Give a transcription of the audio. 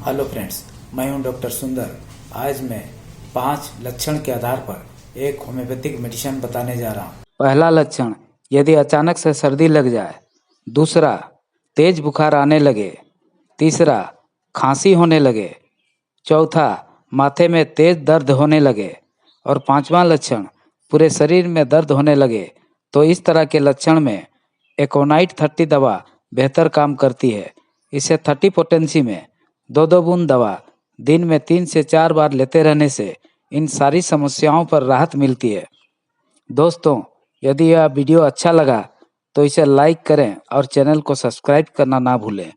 Hello friends, मैं हूं doctor सुंदर। आज मैं 5 लक्षण के आधार पर एक होम्योपैथिक मेडिसिन बताने जा रहा हूं। पहला लक्षण, यदि अचानक से सर्दी लग जाए। दूसरा, तेज बुखार आने लगे। तीसरा, खांसी होने लगे। चौथा, माथे में तेज दर्द होने लगे। और पांचवा लक्षण, पूरे शरीर में दर्द होने लगे। तो इस तरह के लक्षण में एकोनाइट 30 दवा बेहतर काम करती है। इसे 30 पोटेंसी में 2-2 बूंद दवा दिन में 3 से 4 बार लेते रहने से इन सारी समस्याओं पर राहत मिलती है। दोस्तों, यदि यह वीडियो अच्छा लगा तो इसे लाइक करें और चैनल को सब्सक्राइब करना ना भूलें।